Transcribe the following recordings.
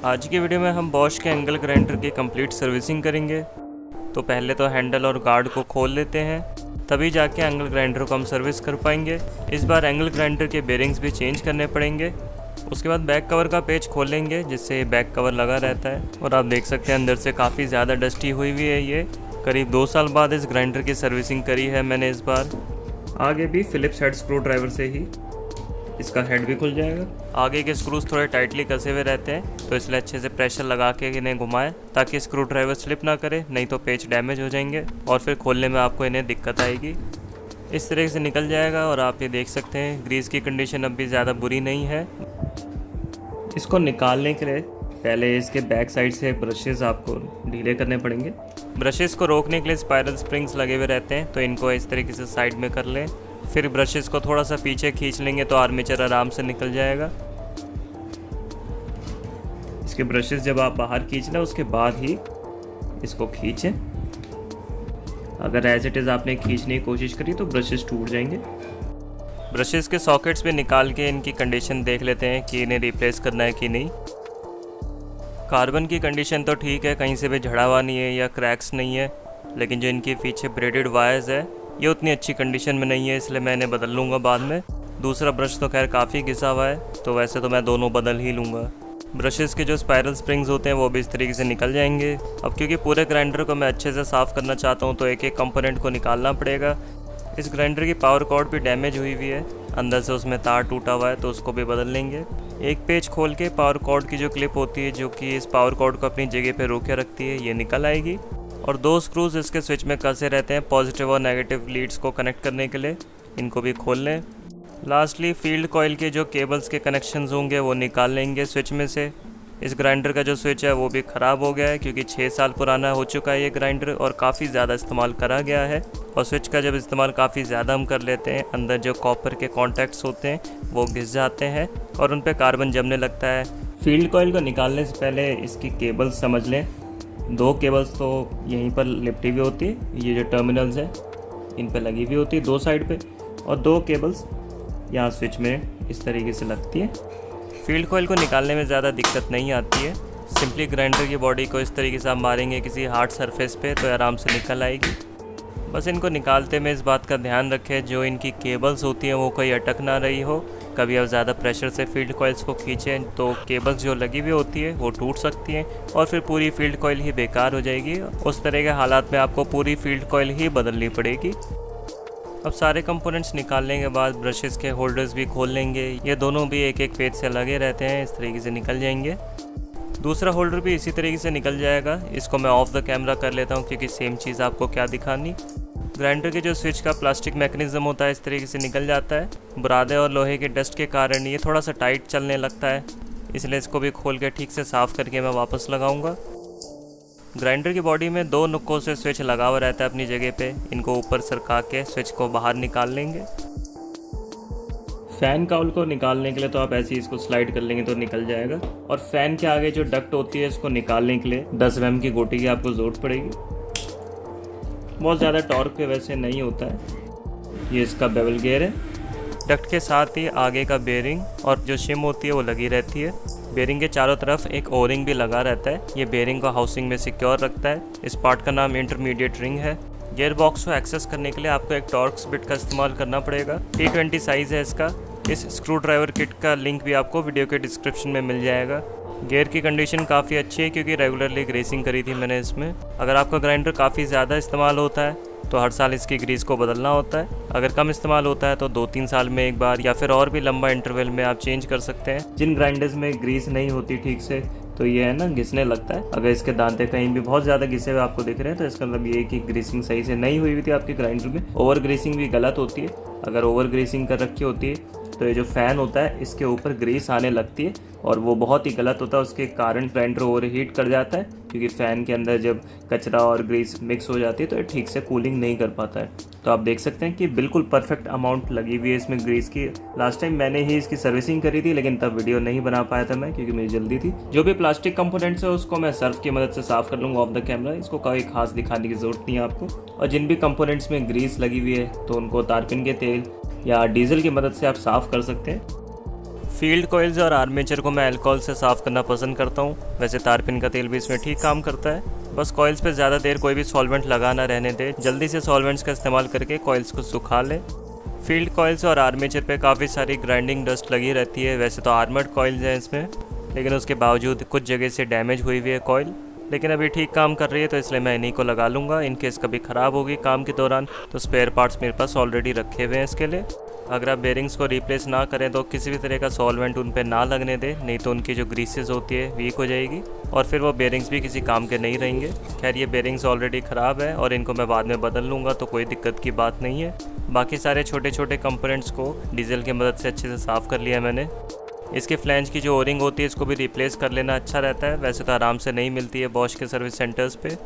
आज की वीडियो में हम बॉश के एंगल ग्राइंडर की कंप्लीट सर्विसिंग करेंगे। तो पहले तो हैंडल और गार्ड को खोल लेते हैं, तभी जाके एंगल ग्राइंडर को हम सर्विस कर पाएंगे। इस बार एंगल ग्राइंडर के बेरिंग्स भी चेंज करने पड़ेंगे। उसके बाद बैक कवर का पेज खोल लेंगे, जिससे बैक कवर लगा रहता है। और आप देख सकते हैं अंदर से काफ़ी ज़्यादा डस्टी हुई हुई है। ये करीब 2 साल बाद इस ग्राइंडर की सर्विसिंग करी है मैंने इस बार। आगे भी फिलिप्स हेड स्क्रू ड्राइवर से ही इसका हेड भी खुल जाएगा। आगे के स्क्रूज थोड़े टाइटली कसे हुए रहते हैं, तो इसलिए अच्छे से प्रेशर लगा के इन्हें घुमाएं ताकि स्क्रू ड्राइवर स्लिप ना करे, नहीं तो पेच डैमेज हो जाएंगे और फिर खोलने में आपको इन्हें दिक्कत आएगी। इस तरह से निकल जाएगा। और आप ये देख सकते हैं ग्रीस की कंडीशन अब भी ज़्यादा बुरी नहीं है। इसको निकालने के लिए पहले इसके बैक साइड से ब्रशेज़ आपको ढीले करने पड़ेंगे। ब्रशेज़ को रोकने के लिए स्पाइरल स्प्रिंग्स लगे हुए रहते हैं, तो इनको इस तरीके से साइड में कर लें। फिर ब्रशेस को थोड़ा सा पीछे खींच लेंगे तो आर्मेचर आराम से निकल जाएगा। इसके ब्रशेस जब आप बाहर खींच लें उसके बाद ही इसको खींचें। अगर एज इट इज़ आपने खींचने की कोशिश करी तो ब्रशेस टूट जाएंगे। ब्रशेस के सॉकेट्स भी निकाल के इनकी कंडीशन देख लेते हैं कि इन्हें रिप्लेस करना है कि नहीं। कार्बन की कंडीशन तो ठीक है, कहीं से भी झड़ा हुआ नहीं है या क्रैक्स नहीं है, लेकिन जो इनके पीछे ब्रेडेड वायर्स है ये उतनी अच्छी कंडीशन में नहीं है, इसलिए मैं इन्हें बदल लूँगा बाद में। दूसरा ब्रश तो खैर काफ़ी घिसा हुआ है, तो वैसे तो मैं दोनों बदल ही लूँगा। ब्रशेस के जो स्पाइरल स्प्रिंग्स होते हैं वो भी इस तरीके से निकल जाएंगे। अब क्योंकि पूरे ग्राइंडर को मैं अच्छे से साफ़ करना चाहता हूँ तो एक एक कंपोनेंट को निकालना पड़ेगा। इस ग्राइंडर की पावर कॉर्ड भी डैमेज हुई हुई है, अंदर से उसमें तार टूटा हुआ है, तो उसको भी बदल लेंगे। एक पेज खोल के पावर कॉर्ड की जो क्लिप होती है जो कि इस पावर कॉर्ड को अपनी जगह पर रोके रखती है, ये निकल आएगी। और 2 स्क्रूज इसके स्विच में कसे रहते हैं पॉजिटिव और नेगेटिव लीड्स को कनेक्ट करने के लिए, इनको भी खोल लें। लास्टली फील्ड कॉइल के जो केबल्स के कनेक्शंस होंगे वो निकाल लेंगे स्विच में से। इस ग्राइंडर का जो स्विच है वो भी ख़राब हो गया है, क्योंकि 6 साल पुराना हो चुका है ये ग्राइंडर और काफ़ी ज़्यादा इस्तेमाल करा गया है। और स्विच का जब इस्तेमाल काफ़ी ज़्यादा हम कर लेते हैं, अंदर जो कॉपर के कॉन्टैक्ट्स होते हैं वो घिस जाते हैं और उन पर कार्बन जमने लगता है। फील्ड कॉइल को निकालने से पहले इसकी केबल्स समझ लें। 2 केबल्स तो यहीं पर लिपटी हुई होती है, ये जो टर्मिनल्स हैं इन पे लगी हुई होती है 2 साइड पे, और 2 केबल्स यहाँ स्विच में इस तरीके से लगती है। फील्ड कॉइल को निकालने में ज़्यादा दिक्कत नहीं आती है। सिंपली ग्राइंडर की बॉडी को इस तरीके से आप मारेंगे किसी हार्ड सरफेस पे तो आराम से निकल आएगी। बस इनको निकालते में इस बात का ध्यान रखें जो इनकी केबल्स होती हैं वो कोई अटक ना रही हो। कभी आप ज़्यादा प्रेशर से फील्ड कॉइल्स को खींचें तो केबल्स जो लगी हुई होती है वो टूट सकती हैं और फिर पूरी फील्ड कॉइल ही बेकार हो जाएगी। उस तरह के हालात में आपको पूरी फील्ड कॉइल ही बदलनी पड़ेगी। अब सारे कंपोनेंट्स निकालने के बाद ब्रशेस के होल्डर्स भी खोल लेंगे। ये दोनों भी एक एक पेज से लगे रहते हैं, इस तरीके से निकल जाएंगे। दूसरा होल्डर भी इसी तरीके से निकल जाएगा। इसको मैं ऑफ द कैमरा कर लेता हूँ क्योंकि सेम चीज़ आपको क्या दिखानी। ग्राइंडर के जो स्विच का प्लास्टिक मैकेनिज्म होता है इस तरीके से निकल जाता है। बुरादे और लोहे के डस्ट के कारण ये थोड़ा सा टाइट चलने लगता है, इसलिए इसको भी खोल के ठीक से साफ़ करके मैं वापस लगाऊंगा। ग्राइंडर की बॉडी में 2 नुक्कों से स्विच लगा हुआ रहता है अपनी जगह पे, इनको ऊपर सरका के स्विच को बाहर निकाल लेंगे। फ़ैन काउल को निकालने के लिए तो आप ऐसे ही इसको स्लाइड कर लेंगे तो निकल जाएगा। और फ़ैन के आगे जो डक्ट होती है इसको निकालने के लिए 10 mm की गोटी की आपको ज़रूरत पड़ेगी। बहुत ज़्यादा टॉर्क पे वैसे नहीं होता है। ये इसका बेवल गियर है। डक्ट के साथ ही आगे का बेयरिंग और जो शिम होती है वो लगी रहती है। बेयरिंग के चारों तरफ एक ओरिंग भी लगा रहता है, ये बेयरिंग को हाउसिंग में सिक्योर रखता है। इस पार्ट का नाम इंटरमीडिएट रिंग है। गियर बॉक्स को एक्सेस करने के लिए आपको एक टॉर्क्स बिट का इस्तेमाल करना पड़ेगा। T20 साइज़ है इसका। इस स्क्रू ड्राइवर किट का लिंक भी आपको वीडियो के डिस्क्रिप्शन में मिल जाएगा। गियर की कंडीशन काफ़ी अच्छी है क्योंकि रेगुलरली ग्रीसिंग करी थी मैंने इसमें। अगर आपका ग्राइंडर काफ़ी ज़्यादा इस्तेमाल होता है तो हर साल इसकी ग्रीस को बदलना होता है। अगर कम इस्तेमाल होता है तो 2-3 साल में एक बार या फिर और भी लंबा इंटरवल में आप चेंज कर सकते हैं। जिन ग्राइंडर्स में ग्रीस नहीं होती ठीक से तो ये है ना घिसने लगता है। अगर इसके दांते कहीं भी बहुत ज़्यादा घिसे हुए आपको दिख रहे हैं तो इसका मतलब ये है कि ग्रीसिंग सही से नहीं हुई थी आपके ग्राइंडर में। ओवर ग्रीसिंग भी गलत होती है। अगर ओवर ग्रीसिंग कर रखी होती है तो ये जो फ़ैन होता है इसके ऊपर ग्रीस आने लगती है और वो बहुत ही गलत होता है। उसके कारण ग्राइंडर ओवरहीट कर जाता है क्योंकि फ़ैन के अंदर जब कचरा और ग्रीस मिक्स हो जाती है तो ये ठीक से कूलिंग नहीं कर पाता है। तो आप देख सकते हैं कि बिल्कुल परफेक्ट अमाउंट लगी हुई है इसमें ग्रीस की। लास्ट टाइम मैंने ही इसकी सर्विसिंग करी थी लेकिन तब वीडियो नहीं बना पाया था मैं क्योंकि मेरी जल्दी थी। जो भी प्लास्टिक कंपोनेंट्स है उसको मैं सर्फ की मदद से साफ़ कर लूँगा ऑफ द कैमरा। इसको कोई खास दिखाने की ज़रूरत नहीं है आपको। और जिन भी कंपोनेंट्स में ग्रीस लगी हुई है तो उनको तारपिन के तेल या डीजल की मदद से आप साफ़ कर सकते हैं। फील्ड कोयल्स और आर्मेचर को मैं अल्कोहल से साफ़ करना पसंद करता हूँ। वैसे तारपिन का तेल भी इसमें ठीक काम करता है। बस कॉइल्स पे ज़्यादा देर कोई भी सॉल्वेंट लगा ना रहने दे, जल्दी से सॉल्वेंट्स का इस्तेमाल करके कॉइल्स को सुखा लें। फील्ड कॉइल्स और आर्मेचर पे काफ़ी सारी ग्राइंडिंग डस्ट लगी रहती है। वैसे तो आर्मर्ड कॉइल्स हैं इसमें, लेकिन उसके बावजूद कुछ जगह से डैमेज हुई हुई है कॉइल, लेकिन अभी ठीक काम कर रही है, तो इसलिए मैं इन्हीं को लगा लूँगा। इनकेस कभी ख़राब होगी काम के दौरान तो स्पेयर पार्ट्स मेरे पास ऑलरेडी रखे हुए हैं इसके लिए। अगर आप बेरिंग्स को रिप्लेस ना करें तो किसी भी तरह का सॉल्वेंट उन पर ना लगने दें, नहीं तो उनकी जो ग्रीसेस होती है वीक हो जाएगी और फिर वो बेरिंग्स भी किसी काम के नहीं रहेंगे। खैर ये बेरिंग्स ऑलरेडी ख़राब है और इनको मैं बाद में बदल लूँगा, तो कोई दिक्कत की बात नहीं है। बाकी सारे छोटे छोटे कंपोनेंट्स को डीजल की मदद से अच्छे से साफ़ कर लिया मैंने। इसके फ्लैंज की जो ओरिंग होती है इसको भी रिप्लेस कर लेना अच्छा रहता है। वैसे तो आराम से नहीं मिलती है बॉश के सर्विस सेंटर्स पे।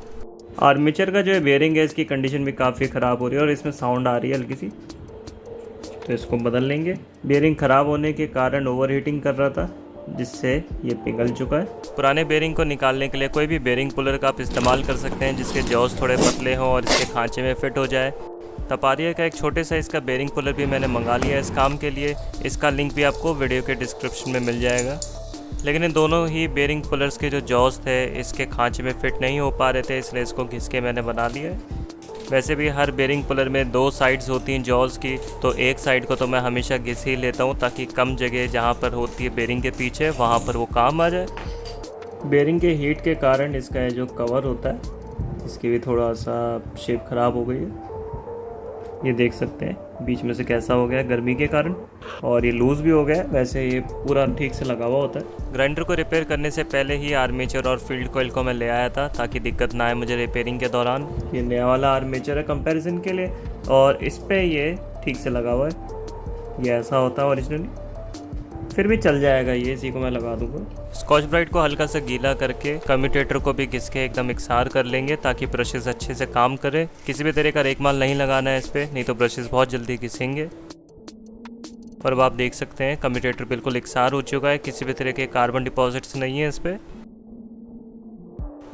आर्मेचर का जो है बेरिंग है, इसकी कंडीशन भी काफ़ी ख़राब हो रही है और इसमें साउंड आ रही है हल्की सी, तो इसको बदल लेंगे। बेरिंग ख़राब होने के कारण ओवरहीटिंग कर रहा था, जिससे ये पिघल चुका है। पुराने बेरिंग को निकालने के लिए कोई भी बेरिंग पुलर का आप इस्तेमाल कर सकते हैं, जिसके जॉस थोड़े पतले हों और इसके खांचे में फिट हो जाए। तपारिया का एक छोटे साइज़ का बेरिंग पुलर भी मैंने मंगा लिया है इस काम के लिए। इसका लिंक भी आपको वीडियो के डिस्क्रिप्शन में मिल जाएगा। लेकिन इन दोनों ही बेरिंग पुलर्स के जो जॉस थे इसके खांचे में फिट नहीं हो पा रहे थे, इसलिए इसको घिस के मैंने बना लिया है। वैसे भी हर बेरिंग पुलर में 2 साइड्स होती हैं जॉस की, तो एक साइड को तो मैं हमेशा घिस ही लेता हूँ, ताकि कम जगह जहाँ पर होती है बेरिंग के पीछे वहाँ पर वो काम आ जाए। बेरिंग के हीट के कारण इसका जो कवर होता है इसकी भी थोड़ा सा शेप ख़राब हो गई है। ये देख सकते हैं बीच में से कैसा हो गया है गर्मी के कारण, और ये लूज़ भी हो गया है। वैसे ये पूरा ठीक से लगा हुआ होता है। ग्राइंडर को रिपेयर करने से पहले ही आर्मेचर और फील्ड कॉइल को मैं ले आया था, ताकि दिक्कत ना आए मुझे रिपेयरिंग के दौरान। ये नया वाला आर्मेचर है कंपैरिजन के लिए, और इस पर ये ठीक से लगा हुआ है। ये ऐसा होता है ओरिजिनली, फिर भी चल जाएगा ये, इसी को मैं लगा दूंगा। स्कॉच ब्राइट को हल्का सा गीला करके कम्यूटेटर को भी घिस के एकदम इकसार कर लेंगे, ताकि ब्रशेस अच्छे से काम करे। किसी भी तरह का रेकमाल नहीं लगाना है इस पर, नहीं तो ब्रशेस बहुत जल्दी घिसेंगे। और अब आप देख सकते हैं कम्यूटेटर बिल्कुल इकसार हो चुका है, किसी भी तरह के कार्बन डिपॉजिट्स नहीं है इस पर।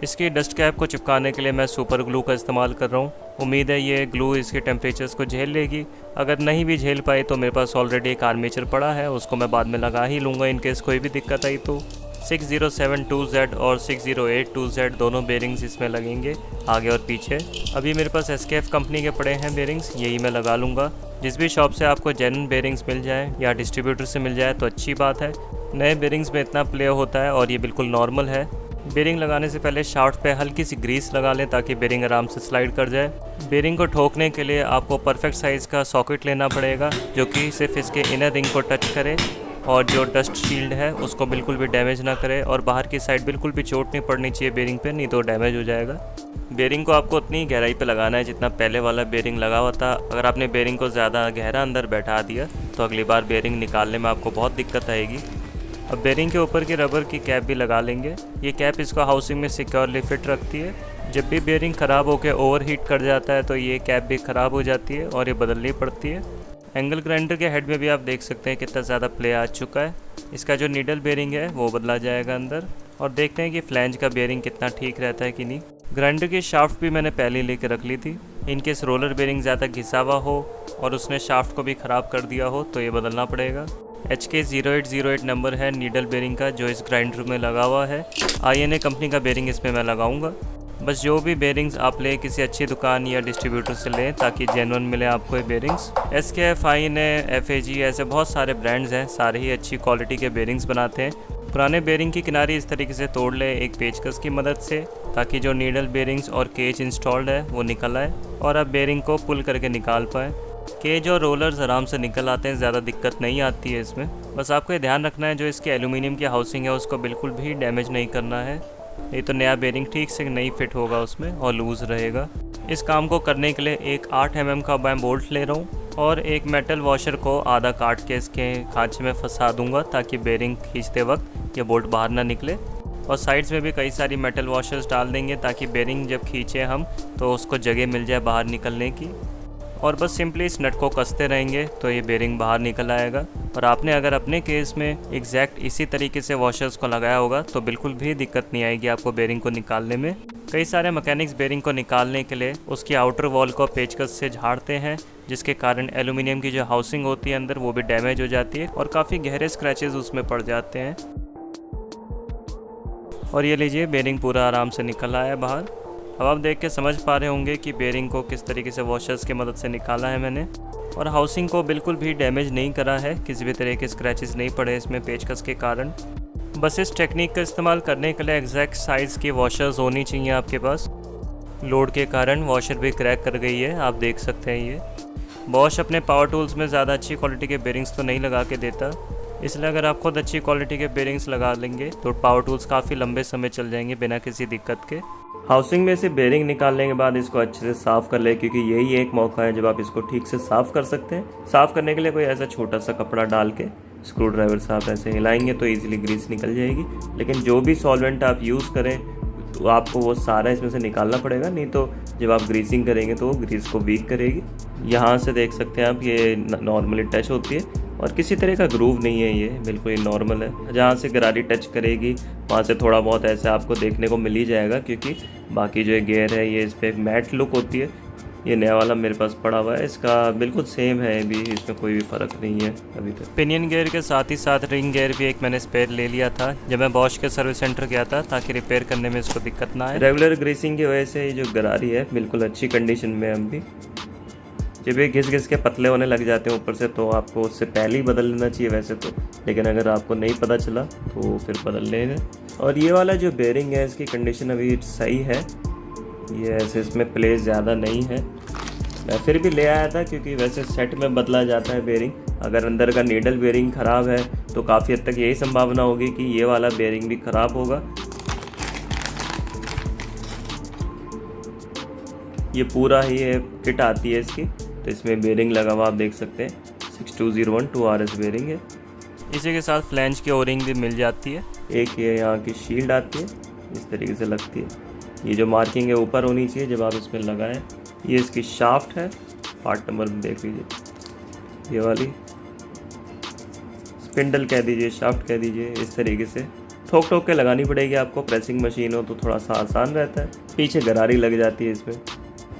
इसकी डस्ट कैप को चिपकाने के लिए मैं सुपर ग्लू का इस्तेमाल कर रहा हूँ। उम्मीद है ये ग्लू इसके टेम्परेचर्स को झेल लेगी। अगर नहीं भी झेल पाई तो मेरे पास ऑलरेडी एक आर्मेचर पड़ा है, उसको मैं बाद में लगा ही लूँगा इनकेस कोई भी दिक्कत आई तो। 6072Z और 6082Z दोनों बेरिंग्स इसमें लगेंगे, आगे और पीछे। अभी मेरे पास SKF कंपनी के पड़े हैं बेरिंग्स, यही मैं लगा लूँगा। जिस भी शॉप से आपको जेन्युइन बेरिंग्स मिल जाए या डिस्ट्रीब्यूटर से मिल जाए तो अच्छी बात है। नए बेरिंग्स में इतना प्ले होता है और ये बिल्कुल नॉर्मल है। बेरिंग लगाने से पहले शाफ्ट पे हल्की सी ग्रीस लगा लें, ताकि बेरिंग आराम से स्लाइड कर जाए। बेरिंग को ठोकने के लिए आपको परफेक्ट साइज़ का सॉकेट लेना पड़ेगा, जो कि सिर्फ इसके इनर रिंग को टच करे और जो डस्ट शील्ड है उसको बिल्कुल भी डैमेज ना करे, और बाहर की साइड बिल्कुल भी चोट नहीं पड़नी चाहिए बेरिंग पे, नहीं तो डैमेज हो जाएगा। बेरिंग को आपको उतनी गहराई पे लगाना है जितना पहले वाला बेरिंग लगा हुआ था। अगर आपने बेरिंग को ज़्यादा गहरा अंदर बैठा दिया तो अगली बार बेरिंग निकालने में आपको बहुत दिक्कत आएगी। अब बेरिंग के ऊपर की रबर की कैप भी लगा लेंगे। ये कैप इसको हाउसिंग में सिक्योरली फिट रखती है। जब भी बेरिंग ख़राब होकर ओवरहीट कर जाता है तो ये कैप भी ख़राब हो जाती है और ये बदलनी पड़ती है। एंगल ग्राइंडर के हेड में भी आप देख सकते हैं कितना ज़्यादा प्ले आ चुका है। इसका जो नीडल बेरिंग है वो बदला जाएगा अंदर, और देखते हैं कि फ्लैंज का बेरिंग कितना ठीक रहता है कि नहीं। ग्राइंडर की शाफ्ट भी मैंने पहले लेके रख ली थी। इनकेस रोलर बेरिंग ज़्यादा घिसा हुआ हो और उसने शाफ्ट को भी ख़राब कर दिया हो तो ये बदलना पड़ेगा। HK0808 नंबर है नीडल बेरिंग का, जो इस ग्राइंडर में लगा हुआ है। INA कंपनी का बेरिंग इसमें मैं लगाऊंगा। बस जो भी बेरिंग्स आप लें किसी अच्छी दुकान या डिस्ट्रीब्यूटर से लें, ताकि जेन्युइन मिले आपको ये बेरिंग्स। SKF, INA, FAG ऐसे बहुत सारे ब्रांड्स हैं, सारे ही अच्छी क्वालिटी के बेरिंग्स बनाते हैं। पुराने बेरिंग की किनारी इस तरीके से तोड़ लें एक पेचकस की मदद से, ताकि जो नीडल बेरिंग्स और केज इंस्टॉल्ड है वो निकल आए और आप बेरिंग को पुल करके निकाल पाएँ। केज और रोलर्स आराम से निकल आते हैं, ज़्यादा दिक्कत नहीं आती है इसमें। बस आपको ये ध्यान रखना है जो इसकी एल्यूमिनियम की हाउसिंग है उसको बिल्कुल भी डैमेज नहीं करना है, नहीं तो नया बेरिंग ठीक से नहीं फिट होगा उसमें और लूज़ रहेगा। इस काम को करने के लिए एक 8 mm का मैं बोल्ट ले रहा हूँ और एक मेटल वॉशर को आधा काट के इसके खांचे में फंसा दूंगा, ताकि बेरिंग खींचते वक्त ये बोल्ट बाहर ना निकले। और साइड्स में भी कई सारी मेटल वॉशर्स डाल देंगे, ताकि बेरिंग जब खींचे हम तो उसको जगह मिल जाए बाहर निकलने की। और बस सिंपली इस नट को कसते रहेंगे तो ये बेरिंग बाहर निकल आएगा। और आपने अगर अपने केस में एग्जैक्ट इसी तरीके से वॉशर्स को लगाया होगा तो बिल्कुल भी दिक्कत नहीं आएगी आपको बेरिंग को निकालने में। कई सारे मैकेनिक्स बेरिंग को निकालने के लिए उसकी आउटर वॉल को पेचकस से झाड़ते हैं जिसके कारण एल्यूमिनियम की जो हाउसिंग होती है अंदर वो भी डैमेज हो जाती है और काफ़ी गहरे स्क्रैचेस उसमें पड़ जाते हैं। और ये लीजिए बेरिंग पूरा आराम से निकल आया है बाहर। अब आप देख के समझ पा रहे होंगे कि बेरिंग को किस तरीके से वॉशर्स की मदद से निकाला है मैंने, और हाउसिंग को बिल्कुल भी डैमेज नहीं करा है, किसी भी तरह के स्क्रैचेस नहीं पड़े इसमें पेचकस के कारण। बस इस टेक्निक का इस्तेमाल करने के लिए एग्जैक्ट साइज़ की वॉशर्स होनी चाहिए आपके पास। लोड के कारण वॉशर भी क्रैक कर गई है, आप देख सकते हैं। ये बॉश अपने पावर टूल्स में ज़्यादा अच्छी क्वालिटी के बेरिंग्स तो नहीं लगा के देता, इसलिए अगर आप खुद अच्छी क्वालिटी के बेरिंग्स लगा लेंगे तो पावर टूल्स काफ़ी लंबे समय चल जाएंगे बिना किसी दिक्कत के। हाउसिंग में से बेरिंग निकालने के बाद इसको अच्छे से साफ़ कर ले, क्योंकि यही एक मौका है जब आप इसको ठीक से साफ़ कर सकते हैं। साफ़ करने के लिए कोई ऐसा छोटा सा कपड़ा डाल के स्क्रू ड्राइवर से आप ऐसे हिलाएंगे तो ईजिली ग्रीस निकल जाएगी। लेकिन जो भी सॉल्वेंट आप यूज़ करें तो आपको वो सारा इसमें से निकालना पड़ेगा, नहीं तो जब आप ग्रीसिंग करेंगे तो वो ग्रीस को वीक करेगी। यहाँ से देख सकते हैं आप, ये नॉर्मली टच होती है और किसी तरह का ग्रूव नहीं है, ये बिल्कुल नॉर्मल है। जहाँ से गरारी टच करेगी वहाँ से थोड़ा बहुत ऐसे आपको देखने को मिल ही जाएगा, क्योंकि बाकी जो गियर है ये इस पर मैट लुक होती है। ये नया वाला मेरे पास पड़ा हुआ है, इसका बिल्कुल सेम है भी, इसमें कोई भी फ़र्क नहीं है अभी तक। पिनियन गियर के साथ ही साथ रिंग गियर भी एक मैंने स्पेयर ले लिया था जब मैं बॉश के सर्विस सेंटर गया था, ताकि रिपेयर करने में इसको दिक्कत ना आए। रेगुलर ग्रीसिंग की वजह से ये जो गरारी है बिल्कुल अच्छी कंडीशन में हम भी। जब ये घिस के पतले होने लग जाते हैं ऊपर से तो आपको उससे पहले ही बदल लेना चाहिए वैसे तो, लेकिन अगर आपको नहीं पता चला तो फिर बदल लेना। और ये वाला जो बेरिंग है इसकी कंडीशन अभी सही है, ये ऐसे इसमें प्लेस ज़्यादा नहीं है। मैं फिर भी ले आया था क्योंकि वैसे सेट में बदला जाता है बेरिंग। अगर अंदर का नीडल बेरिंग ख़राब है तो काफ़ी हद तक यही संभावना होगी कि ये वाला बेरिंग भी ख़राब होगा। ये पूरा ही किट आती है इसकी, तो इसमें बेरिंग लगा हुआ आप देख सकते हैं। 6201 2RS बेरिंग है। इसी के साथ फ्लैंज की ओरिंग भी मिल जाती है। एक ये यहाँ की शील्ड आती है, इस तरीके से लगती है। ये जो मार्किंग है ऊपर होनी चाहिए जब आप इसमें लगाएं। ये इसकी शाफ्ट है, पार्ट नंबर में देख लीजिए, ये वाली स्पिंडल कह दीजिए, शाफ्ट कह दीजिए। इस तरीके से ठोक के लगानी पड़ेगी आपको, प्रेसिंग मशीन हो तो थोड़ा सा आसान रहता है। पीछे गरारी लग जाती है इसमें।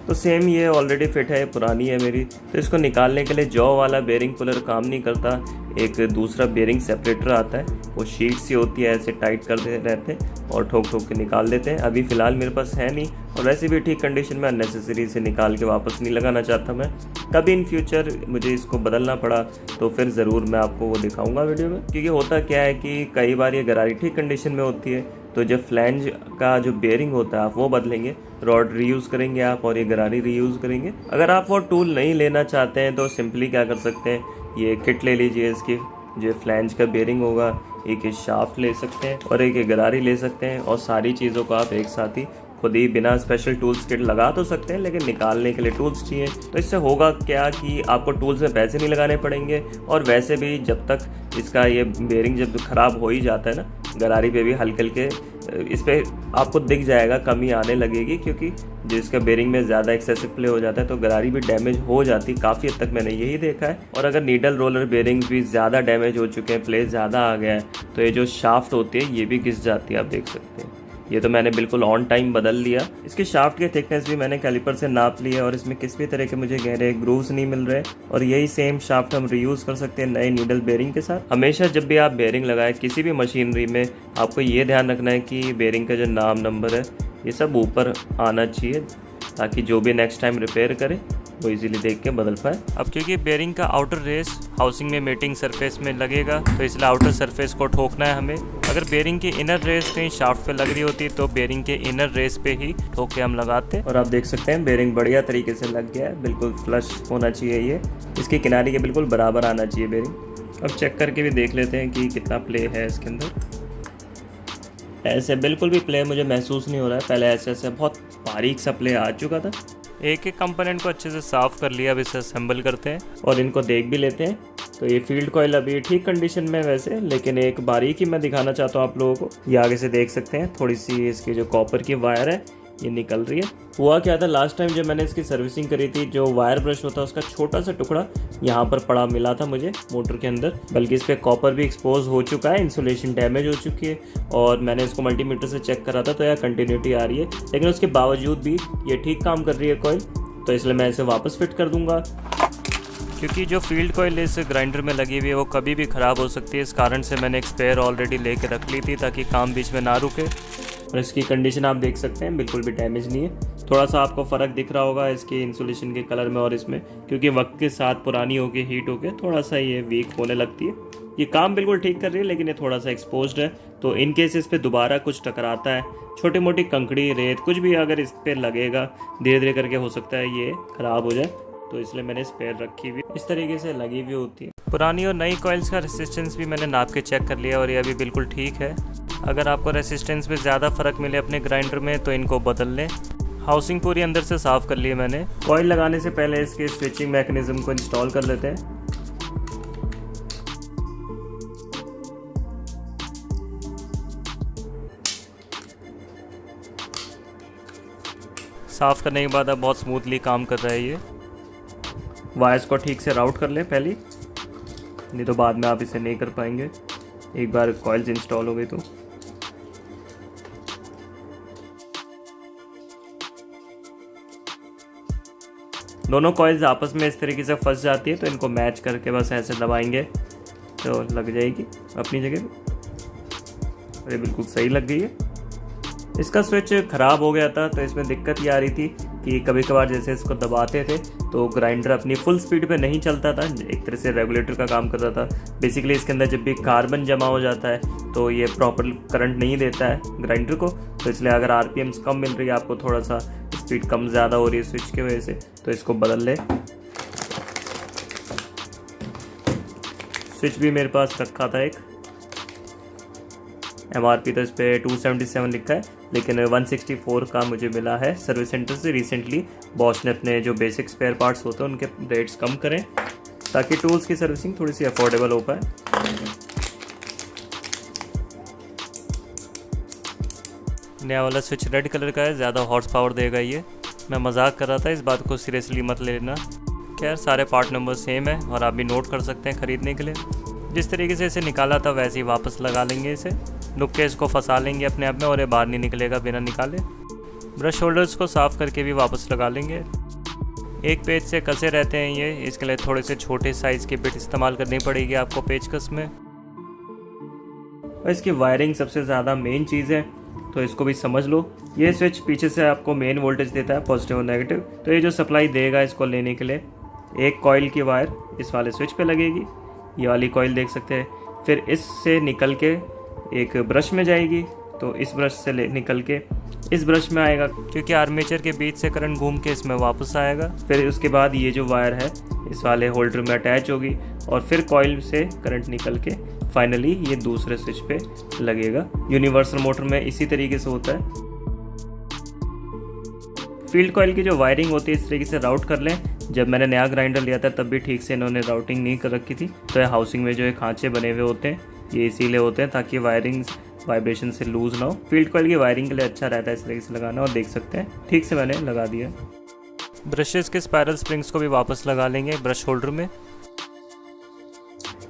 तो सेम ये ऑलरेडी फिट है, पुरानी है मेरी, तो इसको निकालने के लिए जॉ वाला बेरिंग पुलर काम नहीं करता। एक दूसरा बेरिंग सेपरेटर आता है, वो शीट सी होती है, ऐसे टाइट करते रहते हैं और ठोक के निकाल देते हैं। अभी फ़िलहाल मेरे पास है नहीं, और वैसे भी ठीक कंडीशन में अननेसेसरी से निकाल के वापस नहीं लगाना चाहता मैं। कभी इन फ्यूचर मुझे इसको बदलना पड़ा तो फिर ज़रूर मैं आपको वो दिखाऊंगा वीडियो में। क्योंकि होता क्या है कि कई बार ये गरारी ठीक कंडीशन में होती है, तो जब फ्लैंज का जो बेरिंग होता है आप वो बदलेंगे, रॉड रीयूज़ करेंगे आप और ये गरारी रीयूज़ करेंगे। अगर आप वो टूल नहीं लेना चाहते हैं तो सिंपली क्या कर सकते हैं, ये किट ले लीजिए इसकी, जो फ्लैंज का बेरिंग होगा, एक ये शाफ्ट ले सकते हैं और एक ये गरारी ले सकते हैं, और सारी चीज़ों को आप एक साथ ही खुद ही बिना स्पेशल टूल्स किट लगा तो सकते हैं, लेकिन निकालने के लिए टूल्स चाहिए। तो इससे होगा क्या कि आपको टूल्स में पैसे नहीं लगाने पड़ेंगे, और वैसे भी जब तक इसका ये बेरिंग जब ख़राब हो ही जाता है ना, गरारी पे भी हल्के हल्के इस पर आपको दिख जाएगा, कमी आने लगेगी, क्योंकि जिसका बेरिंग में ज़्यादा एक्सेसिव प्ले हो जाता है तो गरारी भी डैमेज हो जाती, काफ़ी हद तक मैंने यही देखा है। और अगर नीडल रोलर बेरिंग्स भी ज़्यादा डैमेज हो चुके हैं, प्ले ज़्यादा आ गया है, तो ये जो शाफ्ट होती है ये भी घिस जाती है, आप देख सकते हैं। ये तो मैंने बिल्कुल ऑन टाइम बदल लिया। इसके शाफ्ट की थिकनेस भी मैंने कैलिपर से नाप ली है, और इसमें किसी भी तरह के मुझे गहरे ग्रूव्स नहीं मिल रहे, और यही सेम शाफ्ट हम रीयूज़ कर सकते हैं नए नीडल बेरिंग के साथ। हमेशा जब भी आप बेरिंग लगाएं किसी भी मशीनरी में, आपको ये ध्यान रखना है कि बेरिंग का जो नाम नंबर है ये सब ऊपर आना चाहिए, ताकि जो भी नेक्स्ट टाइम रिपेयर करे वो इजीली देख के बदल पाए। अब क्योंकि बेरिंग का आउटर रेस हाउसिंग में मेटिंग सरफेस में लगेगा, तो इसलिए आउटर सरफेस को ठोकना है हमें। अगर बेरिंग की इनर रेस कहीं शाफ्ट पे लग रही होती तो बेरिंग के इनर रेस पे ही ठोक के हम लगाते हैं। और आप देख सकते हैं बेरिंग बढ़िया तरीके से लग गया है, बिल्कुल फ्लश होना चाहिए, ये इसकी किनारे के बिल्कुल बराबर आना चाहिए बेरिंग। अब चेक करके भी देख लेते हैं कि कितना प्ले है इसके अंदर। ऐसे बिल्कुल भी प्ले मुझे महसूस नहीं हो रहा है, पहले ऐसे बहुत बारीक सा प्ले आ चुका था। एक कंपोनेंट को अच्छे से साफ़ कर लिया, अब इसे असेंबल करते हैं और इनको देख भी लेते हैं। तो ये फील्ड कॉइल अभी ठीक कंडीशन में वैसे, लेकिन एक बारीकी मैं दिखाना चाहता हूँ आप लोगों को। ये आगे से देख सकते हैं, थोड़ी सी इसकी जो कॉपर की वायर है ये निकल रही है। हुआ क्या था, लास्ट टाइम जब मैंने इसकी सर्विसिंग करी थी, जो वायर ब्रश होता है उसका छोटा सा टुकड़ा यहाँ पर पड़ा मिला था मुझे मोटर के अंदर, बल्कि इस पर कॉपर भी एक्सपोज हो चुका है, इंसुलेशन डैमेज हो चुकी है, और मैंने इसको मल्टीमीटर से चेक करा था तो यह कंटिन्यूटी आ रही है, लेकिन उसके बावजूद भी ये ठीक काम कर रही है कॉइल, तो इसलिए मैं इसे वापस फिट कर दूंगा। क्योंकि जो फील्ड कॉइल इस ग्राइंडर में लगी हुई है वो कभी भी ख़राब हो सकती है। इस कारण से मैंने एक स्पेयर ऑलरेडी लेके रख ली थी ताकि काम बीच में ना रुके। और इसकी कंडीशन आप देख सकते हैं, बिल्कुल भी डैमेज नहीं है। थोड़ा सा आपको फ़र्क दिख रहा होगा इसके इंसुलेशन के कलर में और इसमें, क्योंकि वक्त के साथ पुरानी होकर हीट होकर थोड़ा सा ये वीक होने लगती है। ये काम बिल्कुल ठीक कर रही है, लेकिन ये थोड़ा सा एक्सपोज्ड है, तो इन केस इस पर दोबारा कुछ टकराता है, छोटी मोटी कंकड़ी रेत कुछ भी अगर इस पर लगेगा, धीरे धीरे करके हो सकता है ये ख़राब हो जाए। तो इसलिए मैंने स्पेयर रखी हुई इस तरीके से लगी हुई होती है। पुरानी और नई कॉइल्स का रेसिस्टेंस भी मैंने नाप के चेक कर लिया और ये अभी बिल्कुल ठीक है। अगर आपको रेसिस्टेंस में ज़्यादा फ़र्क मिले अपने ग्राइंडर में तो इनको बदल लें। हाउसिंग पूरी अंदर से साफ़ कर ली है मैंने। कॉइल लगाने से पहले इसके स्विचिंग मैकेनिज़्म को इंस्टॉल कर लेते हैं। साफ़ करने के बाद अब बहुत स्मूथली काम कर रहा है ये। वायर्स को ठीक से राउट कर लें पहले, नहीं तो बाद में आप इसे नहीं कर पाएंगे एक बार कॉइल्स इंस्टॉल हो गई तो। दोनों कॉइल्स आपस में इस तरीके से फंस जाती है, तो इनको मैच करके बस ऐसे दबाएंगे तो लग जाएगी अपनी जगह पे। और ये बिल्कुल सही लग गई है। इसका स्विच ख़राब हो गया था, तो इसमें दिक्कत ये आ रही थी कि कभी कभार जैसे इसको दबाते थे तो ग्राइंडर अपनी फुल स्पीड पे नहीं चलता था, एक तरह से रेगुलेटर का काम करता था। बेसिकली इसके अंदर जब भी कार्बन जमा हो जाता है तो ये प्रॉपर करंट नहीं देता है ग्राइंडर को, तो इसलिए अगर आरपीएम्स कम मिल रही है आपको, थोड़ा सा स्पीड कम ज़्यादा हो रही है स्विच की वजह से, तो इसको बदल ले। स्विच भी मेरे पास रखा था एक, MRP तो इस पर 277 लिखा है, लेकिन 164 का मुझे मिला है सर्विस सेंटर से रिसेंटली। बॉश ने अपने जो बेसिक स्पेयर पार्ट्स होते हैं उनके रेट्स कम करें ताकि टूल्स की सर्विसिंग थोड़ी सी अफोर्डेबल हो पाए। नया वाला स्विच रेड कलर का है, ज़्यादा हॉर्स पावर देगा ये। मैं मजाक कर रहा था, इस बात को सीरियसली मत लेना। खैर सारे पार्ट नंबर सेम है और आप भी नोट कर सकते हैं ख़रीदने के लिए। जिस तरीके से इसे निकाला था वैसे ही वापस लगा लेंगे इसे। नुक के इसको फंसा लेंगे अपने आप में और ये बाहर नहीं निकलेगा बिना निकाले। ब्रश होल्डर्स को साफ़ करके भी वापस लगा लेंगे। एक पेज से कसे रहते हैं ये, इसके लिए थोड़े से छोटे साइज़ के बिट इस्तेमाल करनी पड़ेगी आपको पेचकस में। और इसकी वायरिंग सबसे ज़्यादा मेन चीज़ है, तो इसको भी समझ लो। ये स्विच पीछे से आपको मेन वोल्टेज देता है, पॉजिटिव और नेगेटिव। तो ये जो सप्लाई देगा इसको लेने के लिए, एक कॉइल की वायर इस वाले स्विच पे लगेगी, ये वाली कॉइल देख सकते हैं। फिर इससे निकल के एक ब्रश में जाएगी, तो इस ब्रश से निकल के इस ब्रश में आएगा, क्योंकि आर्मेचर के बीच से करंट घूम के इसमें वापस आएगा। फिर उसके बाद ये जो वायर है इस वाले होल्डर में अटैच होगी और फिर कॉइल से करंट निकल के फाइनली ये दूसरे स्विच पे लगेगा। यूनिवर्सल मोटर में इसी तरीके से होता है। फील्ड कॉइल की जो वायरिंग होती है इस तरीके से राउट कर लें। जब मैंने नया ग्राइंडर लिया था तब भी ठीक से इन्होंने राउटिंग नहीं कर रखी थी, तो ये हाउसिंग में जो है खांचे बने हुए होते हैं, ये इसीलिए होते हैं ताकि वायरिंग वाइब्रेशन से लूज़ ना हो। फील्ड कॉइल की वायरिंग के लिए अच्छा रहता है इस तरीके से लगाना, और देख सकते हैं ठीक से मैंने लगा दिया। ब्रशेस के स्पायरल स्प्रिंग्स को भी वापस लगा लेंगे ब्रश होल्डर में।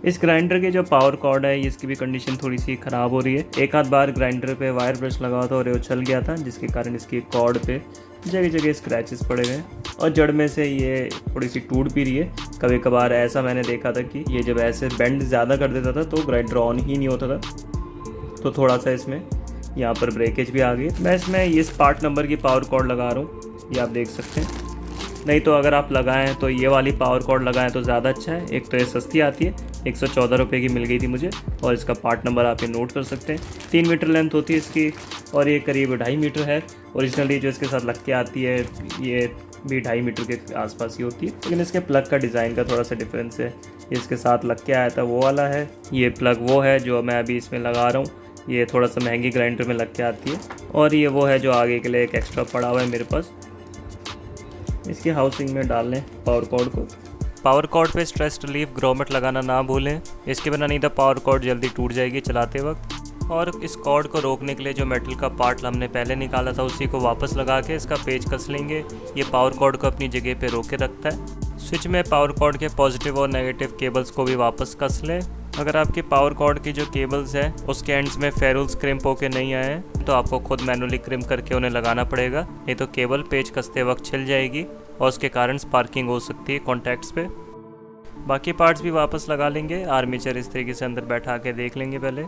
इस ग्राइंडर के जो पावर कॉर्ड है इसकी भी कंडीशन थोड़ी सी ख़राब हो रही है। एक आध बार ग्राइंडर पे वायर ब्रश लगा था और ये उछल गया था, जिसके कारण इसकी कॉर्ड पे जगह जगह स्क्रैचेस पड़े हुए हैं और जड़ में से ये थोड़ी सी टूट भी रही है। कभी कभार ऐसा मैंने देखा था कि ये जब ऐसे बेंड ज़्यादा कर देता था तो ग्राइंडर ऑन ही नहीं होता था, तो थोड़ा सा इसमें यहाँ पर ब्रेकेज भी आ गई। मैं इसमें इस पार्ट नंबर की पावर कॉर्ड लगा रहा हूँ, ये आप देख सकते हैं। नहीं तो अगर आप लगाएं तो ये वाली पावर कॉर्ड लगाएं तो ज़्यादा अच्छा है। एक तो ये सस्ती आती है, 114 रुपये की मिल गई थी मुझे, और इसका पार्ट नंबर आप ये नोट कर सकते हैं। 3 मीटर लेंथ होती है इसकी और ये करीब 2.5 मीटर है। ओरिजिनली जो इसके साथ लग के आती है ये भी 2.5 मीटर के आसपास ही होती है, लेकिन इसके प्लग का डिज़ाइन का थोड़ा सा डिफरेंस है। ये इसके साथ लग के आया था वो वाला है, ये प्लग वो है जो मैं अभी इसमें लगा रहा हूँ। ये थोड़ा सा महंगी ग्राइंडर में लग के आती है, और ये वो है जो आगे के लिए एक एक्स्ट्रा पड़ा हुआ है मेरे पास। इसकी हाउसिंग में डाल लें पावर कॉर्ड को। पावर कॉर्ड पे स्ट्रेस रिलीफ ग्रोमेट लगाना ना भूलें, इसके बिना नहीं तो पावर कॉर्ड जल्दी टूट जाएगी चलाते वक्त। और इस कॉर्ड को रोकने के लिए जो मेटल का पार्ट हमने पहले निकाला था उसी को वापस लगा के इसका पेच कस लेंगे। ये पावर कॉर्ड को अपनी जगह पे रोके रखता है। स्विच में पावर कॉर्ड के पॉजिटिव और नेगेटिव केबल्स को भी वापस कस लें। अगर आपके पावर कॉर्ड की जो केबल्स हैं उसके एंड्स में फेरुल्स क्रिम्प होके नहीं आए हैं तो आपको खुद मैनुअली क्रिम्प करके उन्हें लगाना पड़ेगा, नहीं तो केबल पेच कसते वक्त छिल जाएगी और उसके कारण स्पार्किंग हो सकती है कॉन्टैक्ट्स पे। बाकी पार्ट्स भी वापस लगा लेंगे। आर्मेचर इस तरीके से अंदर बैठा के देख लेंगे पहले।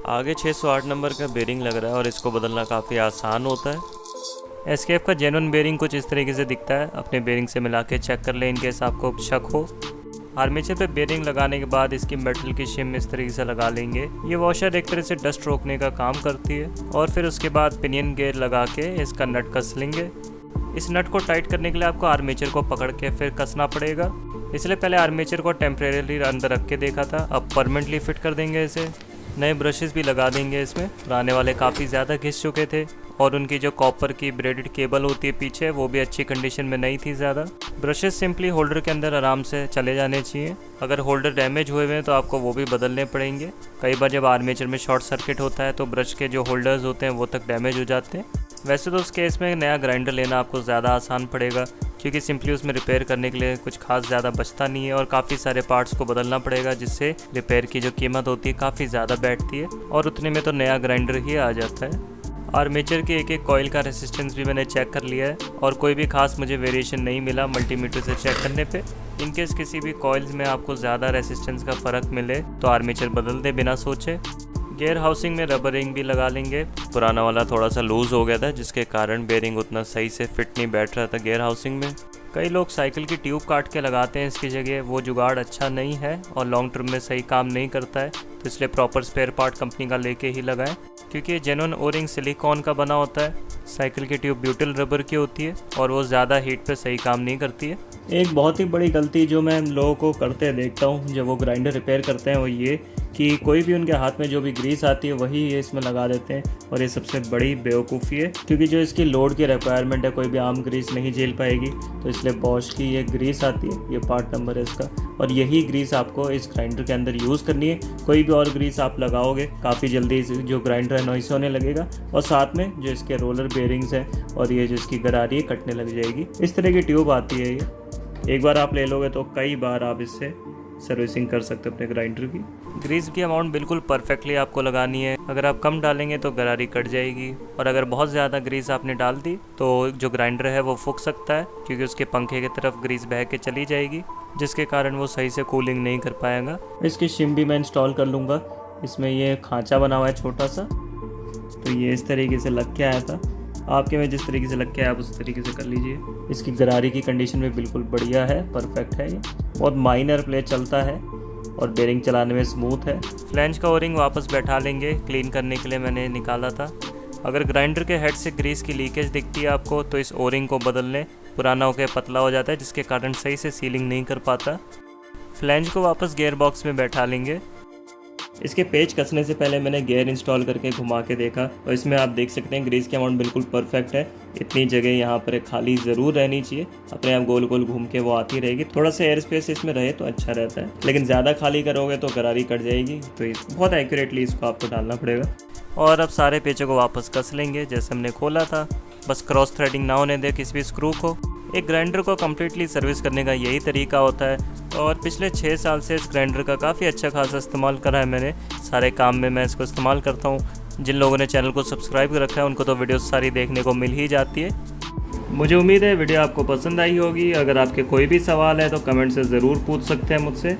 आगे 608 नंबर का बेरिंग लग रहा है और इसको बदलना काफ़ी आसान होता है। एसकेएफ का जेन्युइन बेरिंग कुछ इस तरीके से दिखता है। अपने बेरिंग से मिला के चेक कर लें इनकेस आपको शक हो। आर्मेचर पे बेरिंग लगाने के बाद इसकी मेटल की शिम इस तरीके से लगा लेंगे। ये वॉशर एक तरह से डस्ट रोकने का काम करती है। और फिर उसके बाद पिनियन गेयर लगा के इसका नट कस लेंगे। इस नट को टाइट करने के लिए आपको आर्मेचर को पकड़ के फिर कसना पड़ेगा। इसलिए पहले आर्मेचर को टेम्परेरीली अंदर रख के देखा था, अब परमानेंटली फिट कर देंगे इसे। नए ब्रशेस भी लगा देंगे इसमें। पुराने वाले काफ़ी ज़्यादा घिस चुके थे और उनकी जो कॉपर की ब्रेडेड केबल होती है पीछे, वो भी अच्छी कंडीशन में नहीं थी ज़्यादा। ब्रशेस सिंपली होल्डर के अंदर आराम से चले जाने चाहिए। अगर होल्डर डैमेज हुए हुए हैं तो आपको वो भी बदलने पड़ेंगे। कई बार जब आर्मेचर में शॉर्ट सर्किट होता है तो ब्रश के जो होल्डर्स होते हैं वो तक डैमेज हो जाते हैं। वैसे तो उस केस में नया ग्राइंडर लेना आपको ज़्यादा आसान पड़ेगा, क्योंकि सिंपली उसमें रिपेयर करने के लिए कुछ खास ज़्यादा बचता नहीं है और काफ़ी सारे पार्ट्स को बदलना पड़ेगा, जिससे रिपेयर की जो कीमत होती है काफ़ी ज़्यादा बैठती है और उतने में तो नया ग्राइंडर ही आ जाता है। आर्मेचर के एक एक कॉइल का रेसिस्टेंस भी मैंने चेक कर लिया है और कोई भी खास मुझे वेरिएशन नहीं मिला मल्टीमीटर से चेक करने पे। इनकेस किसी भी कॉइल्स में आपको ज़्यादा रेसिस्टेंस का फ़र्क मिले तो आर्मेचर बदल दे बिना सोचे। गियर हाउसिंग में रबर रिंग भी लगा लेंगे। पुराना वाला थोड़ा सा लूज़ हो गया था, जिसके कारण बेरिंग उतना सही से फिट नहीं बैठ रहा था गियर हाउसिंग में। कई लोग साइकिल की ट्यूब काट के लगाते हैं इसकी जगह, वो जुगाड़ अच्छा नहीं है और लॉन्ग टर्म में सही काम नहीं करता है। तो इसलिए प्रॉपर स्पेयर पार्ट कंपनी का लेके ही लगाएं, क्योंकि जेन्युइन ओरिंग सिलिकॉन का बना होता है। साइकिल की ट्यूब ब्यूटिल रबर की होती है और वो ज़्यादा हीट पे सही काम नहीं करती है। एक बहुत ही बड़ी गलती जो मैं लोगों को करते देखता हूँ जब वो ग्राइंडर रिपेयर करते हैं, वो ये कि कोई भी उनके हाथ में जो भी ग्रीस आती है वही ये इसमें लगा देते हैं। और ये सबसे बड़ी बेवकूफ़ी है, क्योंकि जो इसकी लोड की रिक्वायरमेंट है कोई भी आम ग्रीस नहीं झेल पाएगी। तो इसलिए बॉश की ये ग्रीस आती है, ये पार्ट नंबर है इसका, और यही ग्रीस आपको इस ग्राइंडर के अंदर यूज़ करनी है। कोई भी और ग्रीस आप लगाओगे काफ़ी जल्दी जो ग्राइंडर है नॉइस होने लगेगा और साथ में जो इसके रोलर बेरिंग्स हैं और ये जो इसकी गरारी है कटने लग जाएगी। इस तरह की ट्यूब आती है ये, एक बार आप ले लोगे तो कई बार आप इससे सर्विसिंग कर सकते हो अपने ग्राइंडर की। ग्रीस की अमाउंट बिल्कुल परफेक्टली आपको लगानी है। अगर आप कम डालेंगे तो गरारी कट जाएगी और अगर बहुत ज़्यादा ग्रीस आपने डाल दी तो जो ग्राइंडर है वो फूक सकता है, क्योंकि उसके पंखे की तरफ ग्रीस बह के चली जाएगी, जिसके कारण वो सही से कूलिंग नहीं कर पाएगा। इसकी शिम भी मैं इंस्टॉल कर लूँगा। इसमें ये खांचा बना हुआ है छोटा सा, तो ये इस तरीके से लग के आया था। आपके में जिस तरीके से लग के आया आप उस तरीके से कर लीजिए। इसकी गरारी की कंडीशन भी बिल्कुल बढ़िया है, परफेक्ट है। ये बहुत माइनर प्ले चलता है और बेरिंग चलाने में स्मूथ है। फ्लैंज का ओरिंग वापस बैठा लेंगे, क्लीन करने के लिए मैंने निकाला था। अगर ग्राइंडर के हेड से ग्रीस की लीकेज दिखती है आपको तो इस ओरिंग को बदल लें, पुराना होकर पतला हो जाता है, जिसके कारण सही से सीलिंग नहीं कर पाता। फ्लैंज को वापस गियर बॉक्स में बैठा लेंगे। इसके पेच कसने से पहले मैंने गियर इंस्टॉल करके घुमा के देखा और इसमें आप देख सकते हैं ग्रीस की अमाउंट बिल्कुल परफेक्ट है। इतनी जगह यहाँ पर खाली ज़रूर रहनी चाहिए, अपने आप गोल गोल घूम के वो आती रहेगी। थोड़ा सा एयर स्पेस इसमें रहे तो अच्छा रहता है, लेकिन ज़्यादा खाली करोगे तो गरारी कट जाएगी। तो बहुत एक्यूरेटली इसको आपको डालना पड़ेगा। और अब सारे पेचों को वापस कस लेंगे जैसे हमने खोला था। बस क्रॉस थ्रेडिंग ना होने दे किसी भी स्क्रू को। एक ग्राइंडर को कम्प्लीटली सर्विस करने का यही तरीका होता है और पिछले 6 साल से इस ग्राइंडर का काफ़ी अच्छा खासा इस्तेमाल करा है मैंने। सारे काम में मैं इसको इस्तेमाल करता हूँ। जिन लोगों ने चैनल को सब्सक्राइब कर रखा है उनको तो वीडियो सारी देखने को मिल ही जाती है। मुझे उम्मीद है वीडियो आपको पसंद आई होगी। अगर आपके कोई भी सवाल है तो कमेंट से ज़रूर पूछ सकते हैं मुझसे।